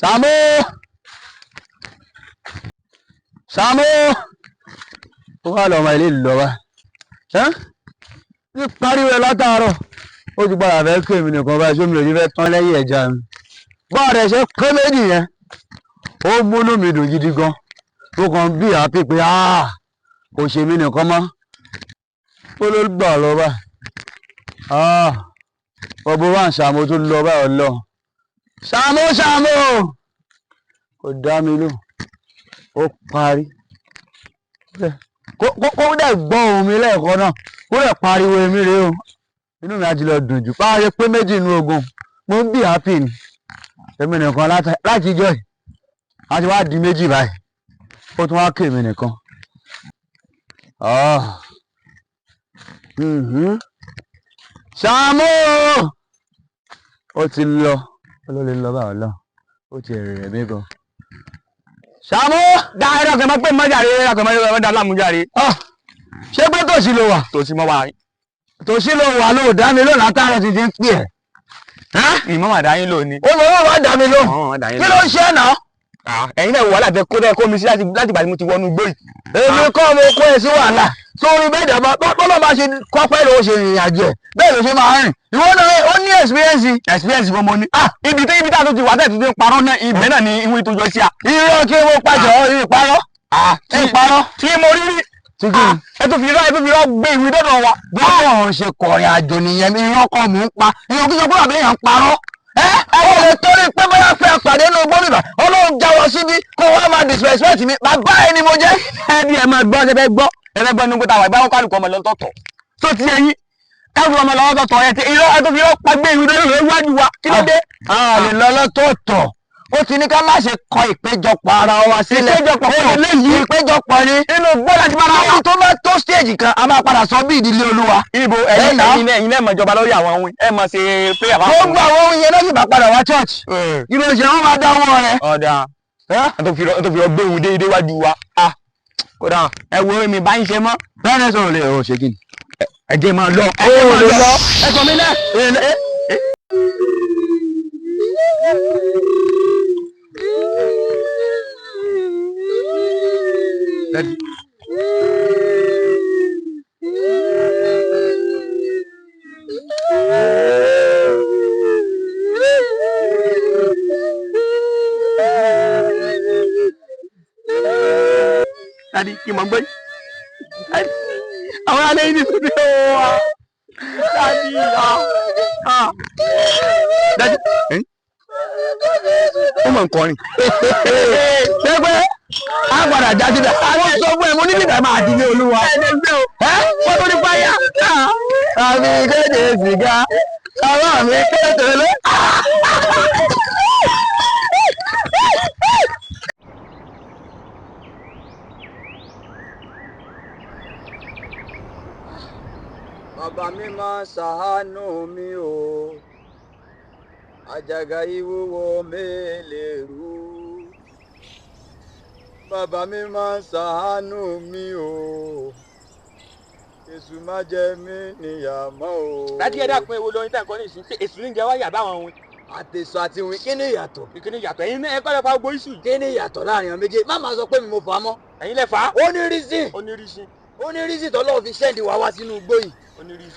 Sàámú Sàámú ó wà lọ́mọ ilé ìlú lọ́wọ́ ní pariwo ẹ̀ látàárọ̀ ó ti padà fẹ́ kí èmi nìkan báyìí sómi òní fẹ́ tán lẹ́yìn ẹja mi bá a rẹ̀ ṣe pé méjì yẹn ó múnú mi dùn gidi gan ó kàn bí àpè pé kò ṣe mí nìkan mọ́ ó ló gbà lọ báyìí ọbọ̀ wà ń Sàámú tó lọ báyìí lọ Sàámú kò dá mi lò ó parí kó dẹ̀ gbọ́ ohùn mi lẹ́ẹ̀kan náà kó dẹ̀ pariwo èmi rèé o inú mi á ti lọ dùn jù báwa ṣe pé méjì inú ogun mo ń bí happy ni èmi nìkan láti jọ́ yìí a ti wá di méjì báyìí ó tún wá kí èmi nìkan Sàámú ó ti lọ ló lè lọ báwọn lọ ó ti rẹ̀ mí gan. Sàámú dá ẹ̀rọ kẹ́ máa pé mọ́jàre ẹ̀rọ kẹ́ máa dá lámújáre. ṣé pé tòsí ló wà. tòsí mọ́ wa. tòsí ló wà ló dá mi lónìí látàárọ̀ ti ń pè ẹ́. ìmọ̀ màdá yín lónìí. ó lọ wọ́n wá dá mi ló. kí ló ń ṣe náà. ẹ̀yin náà wàhálà tẹ kó mi sí láti ìgbà tí mo ti wọnú gbó yìí. èmi kọ́ mo kó ẹ sí wàhálà sórí bẹ́ẹ̀ dàbọ̀ bọ́lá máa ṣe kọ́pẹ́ ló ṣe ìrìn àjò ẹ̀ bẹ́ẹ̀ ló ṣe máa rìn ìwọ náà ó ní experience mo ní. ibi tá a tó ti wà tẹ̀ tó ti ń parọ́ náà ibẹ̀ náà ni ìwé tó jọ sí a. irọ́ kí mo pàjọ́ ìparọ́ tí mo rí rí. ẹ tó fi rọ́ gbé ìwé dọ́dọ̀ wa. báwọn ṣe kọ̀rìn àjò nìyẹn irọ́ kan mò ń pa ìyẹn kí sọ pé àbẹ́yàn parọ́. ó lè torí pé bóyá fẹ́ pàdé inú gbóríbà ọlọ́run jáwọ́ síbí kó wá máa disrespect mi bàbá ẹ ni mo jẹ́. ẹbí ẹ máa gbọ́ ṣe fẹ́ gbọ́ ẹlẹ́gbọ́n ní gbọ́dọ̀ àwọn ìbáwọ́ kálukú ọmọ lọ́tọ̀ọ̀tọ̀ tó ti ẹyin kálukú ọmọ lọ́tọ̀ọ̀tọ̀ ẹ ti irọ́ ẹ tó fi irọ́ pàgbé ìwé lórí iwájú wa kí ló dé. àlè lọ́lọ́tọ̀ọ̀tọ̀ ó ti ní ká má ṣe kọ ìpéjọpọ̀ ara wa sílẹ̀ ìpéjọpọ̀ ni inú gbọ́dọ̀ ti máa wá tó bá tó stage kan a máa padà sọ bí ìdílé olúwa. ibo ẹ̀yin náà mọ̀ ìjọba lórí àwọn ohun ẹ mọ̀ ṣe prayer bá wọn. ó gba àwọn ohun yẹn lọ́sìn bá padà wá church ìròyìn wọn máa dáwọ́ rẹ. ọ̀dà tó fi ọgbẹ́ òun déédéé wájú wa kódà ẹ wo èmi bá ń ṣe mọ́. bẹ́ẹ̀ ni sọ̀rọ̀ lè ṣe kí ni. ẹ jẹ́ máa lọ ẹ sọ mi náà. Daddy. Daddy, kí mo gbé. Àwọn alẹ́ yìí ní sọ́dọ̀ wa. Daddy, Daddy, ó mọ̀ nǹkan rìn. Ṣé pé a padà já síbẹ̀? Àwọn sọ fún ẹ mo ní nígbà máa di ní olúwa. Wọ́n tó ní fáyà. Àmì kéde sìgá, àwọn àmì kéde lé. Bàbá mi máa ṣàánú mi o, àjàgà ìwúwo mélèrú. Bàbá mi máa ṣàánú mi o, Èṣù má jẹ mí níyàmọ́ o. Láti ẹ dákun ewo lóyún tẹ̀ ń kọ́ ní ìsìn Èṣù ní jẹ́ wáyà báwọn ohun. Àtẹ̀sọ àti ìwìn kí ni ìyàtọ̀? Kí ni ìyàtọ̀? Ẹ̀yin náà ẹ kọ́ lè fa gbogbo iṣu. Kí ni ìyàtọ̀ láàrin àwọn méjèèjì? Má máa sọ pé mi mo fà á mọ́. Ẹ̀yin lẹ fà á. Ó ní reason. Ó ní reason tọ́lọ́run fi sẹ́ndì wá sínú igbó yìí.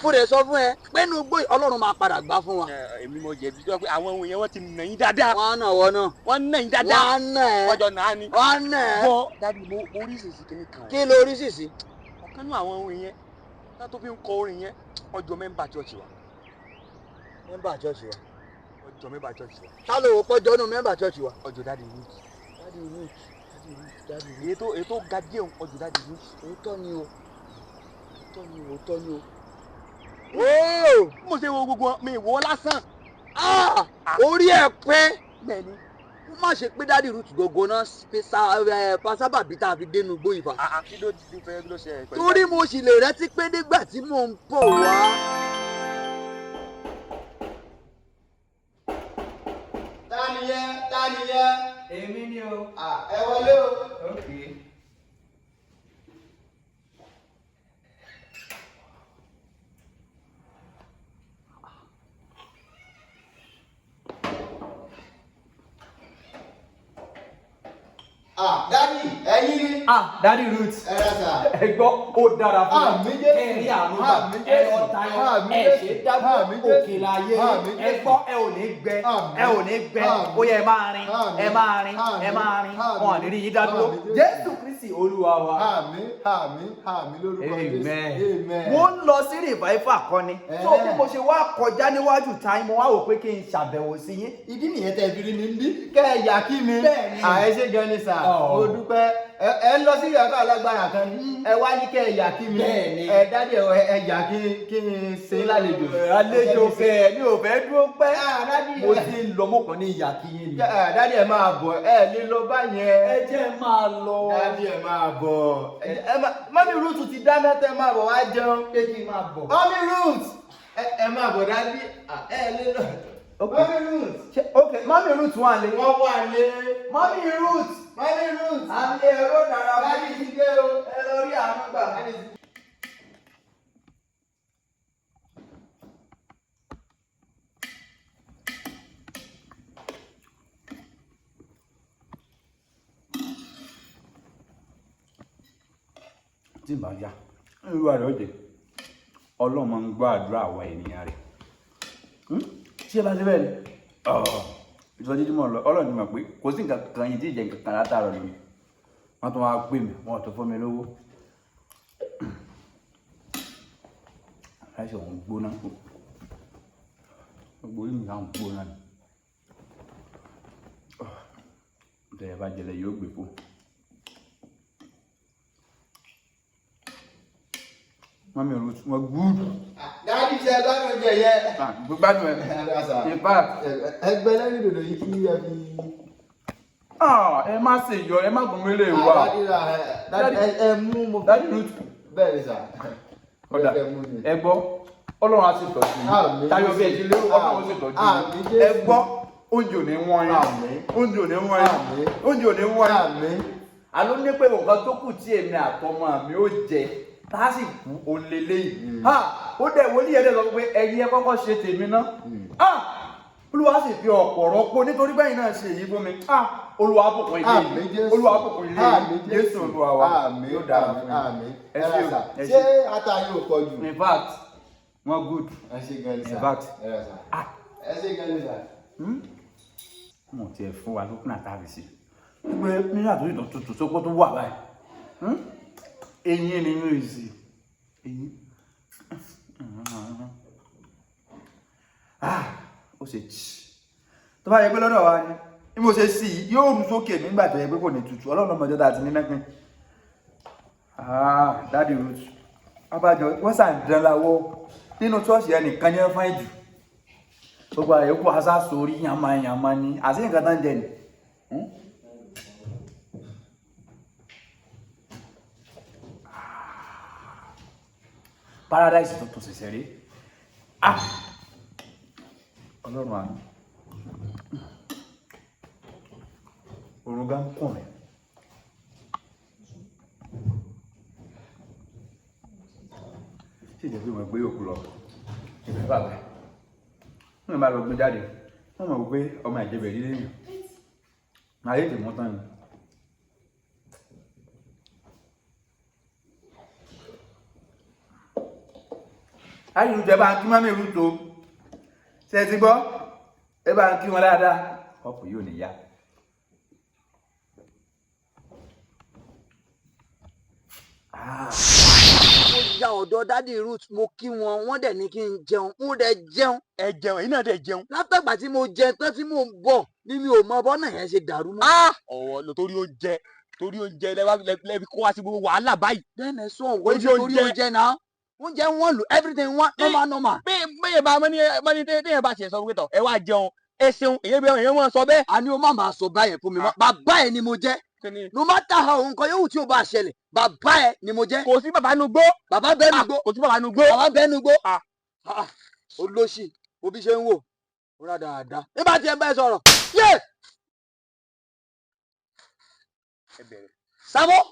Fún rẹ̀ sọ fún ẹ pé inú igbó yìí Ọlọ́run máa padà gbà fún wa. Èmi mo jẹ̀bi tó pé àwọn ohun yẹn wọ́n ti nà yín dáadáa. Wọ́n nà wọ́n náà. Wọ́n nà yín dáadáa. Wọ́n nà ẹ́. Wọ́n jọ nà á ni. Wọ́n nà ẹ́. Bọ́ dábì mo rí sísì kìíní kan. Kí ló rí sísì? Ọ̀kan nínú àwọn ohun yẹn tó fi ń kọ orin yẹn ọjọ́ mẹ́mbà chọ́ọ̀chì wa. Mẹ́mbà chọ́ọ̀chì wa. Ọjọ́ mẹ́mbà chọ́ọ̀chì wa. Ta ló wò pọ́jọ́ nù mẹ́mbà chọ́ọ̀chì wa? Ọjọ́ dáàdi Ruth. Dáàdi Ruth. Ètò ga díẹ̀ ọjọ́ dáàdi Ruth. Òótọ́ ni o. Mo ṣe wo gbogbo mi ìwọ lásán. Orí ẹ̀ pé. Bẹ́ẹ̀ni. Má ṣe pé dáàdi Ruth gògó náà pásábàbí tá a fi dénú gbó ìfà. Kí ló ti fẹ́ kí ló ṣe ẹ̀ pẹ̀lú. Torí mo sì lè rántí pé nígbà tí mò ń bọ̀ wá. Ta ni yẹn? Èmi ni o. Ẹ wọlé o. Okay. Daddy, ẹ̀yin ni. Daddy Ruth. Ẹ gbọ́ ó dára fún mi. Ẹ̀rí àmúgbà ẹ ọ̀tá yẹn ẹ ṣe dábò òkè láyé ẹ gbọ́ ẹ ò ní gbẹ ẹ ò ní gbẹ ó yẹ ẹ máa rin ẹ máa rin ẹ máa rin wọn à ní rí yín dádúró Jésù Kristi Olúwa wa. Àmín lórúkọ Jésù. Amen. Mo ń lọ sí revival kan ni. Tó bí mo ṣe wá kọjá níwájú ta mo wá wò pé kí n ṣàbẹ̀wò sí yín. Ìdí nìyẹn tẹ́ fi rí mi ń bí. Kẹ́ ẹ yà kí mi. Bẹ́ẹ̀ni. Àìṣe gan ni sà. Mo dúpẹ́. Ẹ lọ sí ìyàtọ̀ alágbára kan ni. Ẹ wá ní kẹ́ ẹ yà kí mi. Bẹ́ẹ̀ni. Dádì ẹ yà kí n ṣe lálejò. Àlejò fẹ́ mi ò fẹ́ dúró pẹ́. Mo ti ń lọ mọ́kàn ní ìyá kí yín ni. Dádì ẹ máa bọ̀ ẹ lè lọ báyẹn. Ẹ jẹ́ máa lọ. Dádì ẹ máa bọ̀. Mọ́mí Ruth ti dáná tẹ́ máa bọ̀ wá jẹun. Pé kí n máa bọ̀. Mọ́mí Ruth ẹ máa bọ̀ dádì ẹ lè lọ. Mọ́mí Ruth. Okay, Mọ́mí Ruth wà lé. Wọ́n wà lé. Mọ́mí Ruth. Mọ́mí Ruth. Àmì ẹ̀rọ dára fún Dádì ti dé o. Ẹ lọ rí àánú gbà. Tí màá yá ìwà rẹ̀ ó jẹ́ Ọlọ́run máa ń gbọ́ àdúrà àwa ènìyàn rẹ̀ tí ẹ bá ṣe bẹ́ẹ̀ ni ìtọ́jú tí mo lọ Ọlọ́run ti mọ̀ pé kò sí nǹkan kan yìí tí ìjẹ́ nǹkan kan látàrọ̀ ni wọ́n tún wá pè mí wọ́n tún fún mi lówó láìsí òun gbóná gbogbo yìí nìkan gbóná ni ìtọ́jú bá jẹlẹ̀ yóò gbé fún. Mọ́mí Ruth wọ́n gúúdù. Dádì ṣe gbádùn jẹ yẹ. Gbádùn ẹ̀. Ìbá. Ẹgbẹ́ lẹ́yìn dòdò yìí kí ẹ fi. Ẹ má ṣe yọ ẹ má gùn mí lè wà. Dádì ẹ mú mo. Dádì Ruth. Bẹ́ẹ̀ ni sà. Ọ̀dà ẹ gbọ́ Ọlọ́run á sì tọ́jú yín. Táyọ̀ bí ẹ ti lérò Ọlọ́run á sì tọ́jú yín. Ẹ gbọ́ oúnjẹ ò ní wọ́n yín. Oúnjẹ ò ní wọ́n yín. Oúnjẹ ò ní wọ́n yín. Àló ní pé nǹkan tó kù tí èmi àtọmọ mi ó jẹ tásì kú olèlé yìí ó dẹ̀ wọlé yẹn dẹ̀ sọ pé ẹ̀yin ẹ kọ́kọ́ ṣe tèmi ná Olúwa sì fi ọ̀pọ̀ rọ́pò nítorí bẹ́yìn náà ṣe èyí fún mi Olúwa bùkún ilé yìí Olúwa bùkún ilé yìí Jésù Olúwa wa yóò dára fún mi. Ṣé ata yóò pọ̀ jù? In fact wọ́n good. Ẹ ṣe gan ni sà. In fact ẹ ṣe gan ni sà. Mo tiẹ̀ fún wa lókun àtàrí sí pé nínú àtúntò tuntun tó kó tó wà báyìí eyín nínú ìsì eyín ó ṣe jì tó bá yẹ pé lọ́dọ̀ wa ni bí mo ṣe sí yóò rú sókè nígbà tó yẹ pé kò ní tutù Ọlọ́run ọmọdé tá a ti ní mẹ́pin Daddy Ruth abájọ wọ́n sàn dán láwọ́ nínú ṣọ́ọ̀ṣì ẹnìkan ní ẹ̀fọn ìjù gbogbo àyẹ̀kú asá sórí yàmá ni àti nǹkan tán jẹ ni. Paradise tuntun ṣẹ̀ṣẹ̀ rí Ọlọ́run àná òrùn gá ń kùn rẹ̀ sí ìjẹ́ pé wọ́n gbé òkú lọ ìfẹ́ bàbá wọ́n bá lọ gbé jáde wọ́n mọ̀ pé ọmọ ìjẹbẹ̀ lílé yìí máa yé tèmọ́ tán ni. Ayélujára bá ń kí Mọ́mí Ruth tó ṣe ti gbọ́ ẹ bá ń kí wọn dáadáa ọkùnrin yóò ní yá. Mo ya ọ̀dọ̀ Daddy Ruth mo kí wọn wọ́n dẹ̀ ní kí n jẹun mo dẹ̀ jẹun. Ẹ jẹun èyí náà dẹ̀ jẹun. Látàgbà tí mo jẹ tán tí mò ń bọ̀ ni mi ò mọ bọ́nà yẹn ṣe dàrú mọ́. Ọ̀wọ́ lọ torí oúnjẹ lẹ́bi kó wá sí gbogbo wàhálà báyìí. Bẹ́ẹ̀ni sọ òun ṣe torí oúnjẹ náà oúnjẹ wọn lò everything wọn normal. Bẹ́ẹ̀ bá mọ́ni téèyàn bá tiẹ̀ sọ pé tọ̀ ẹ wá jẹun ẹ ṣeun èyí wọn sọ bẹ́ẹ̀. A ní o má máa sọ báyẹn fún mi mọ́ bàbá ẹ ni mo jẹ́. No matter how nǹkan yóò tí o bá ṣẹlẹ̀ bàbá ẹ ni mo jẹ́. Kò sí bàbá nu gbó. Bàbá bẹ́ẹ̀ nu gbó. Kò sí bàbá nu gbó. Bàbá bẹ́ẹ̀ nu gbó. Olóṣì òbí ṣe ń wò ó rà dáadáa. Nígbà tí ẹ bá ẹ sọ̀rọ̀ yé. Sábọ̀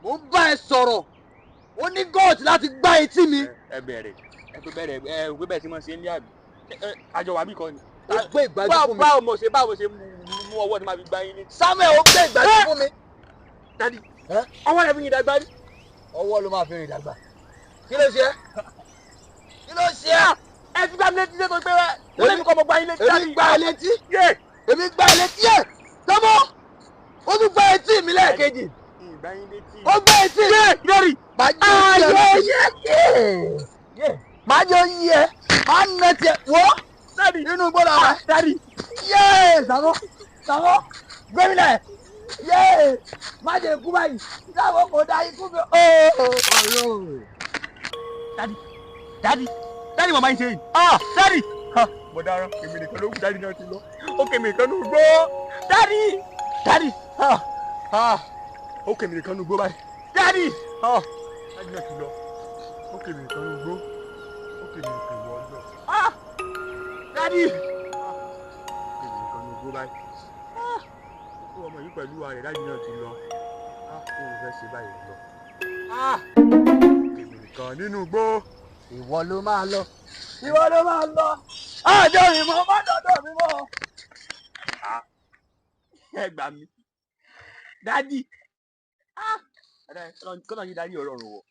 mo ń bá ẹ sọ̀rọ̀ ó ní gọ́ọ̀tì láti gbá etí mi. Ẹ bẹ̀rẹ̀ tí mo ṣe ń lé àbí àjọ wà bí kan ni. Ó gbé ìgbàjú fún mi. Báwo mo ṣe mú ọwọ́ ni màá fi gbá yín ní. Samuel ó gbé ìgbà tí fún mi. Dádì ọwọ́ rẹ̀ fi yin dàgbà rí. Ọwọ́ ló máa fi rìn dàgbà. Kí ló ṣe? Kí ló ṣe? Ẹ ti gbá mi létí lé tó gbé wẹ́. Wọ́n lé mi kọ́ mo gbá yín létí. Èmi gbá ẹ létí. Èmi gbá ẹ létí yẹ. Tọ́mọ́ ó tún gbá etí mi lẹ́ẹ̀kejì. Ìgbá yín létí. Ó gbá etí. Lórí. Màá jẹ́ oyí ẹ. Màá nà tiẹ̀ wọ́. Dádì Nínú gbọ́dọ̀ wa. Dádì. Sàmọ́ gbẹ́mílẹ̀. Má jẹ́ ikú báyìí. Sáwọ́ kò dá ikú mi. Dádì màmá yín ṣe yìí. Dádì. Mo dára èmi nìkan ló kù dádì náà ti lọ. Ó kèmí nìkan ló gbó. Dádì. Ó kèmí nìkan ló gbó báyìí. Dádì. Dádì náà ti lọ. Ó kèmí nìkan ló gbó. Ó kèmí nìkan ló ọjọ́. Dádì. Ó kèmí nìkan ló gbó báyìí. Ó ọmọ yìí pẹ̀lú ààrẹ dádì náà ti lọ. Ó fẹ́ ṣe báyìí lọ. Ó kèmí nìkan nínú igbó. Ìwọ ló máa lọ. Àjọ ìmọ̀ má dọ̀dọ̀ mi mọ́. Ẹ gbà mí. Dádì. Kọ́nà yín dádì ọ̀rọ̀ ọ̀rùn wọ̀.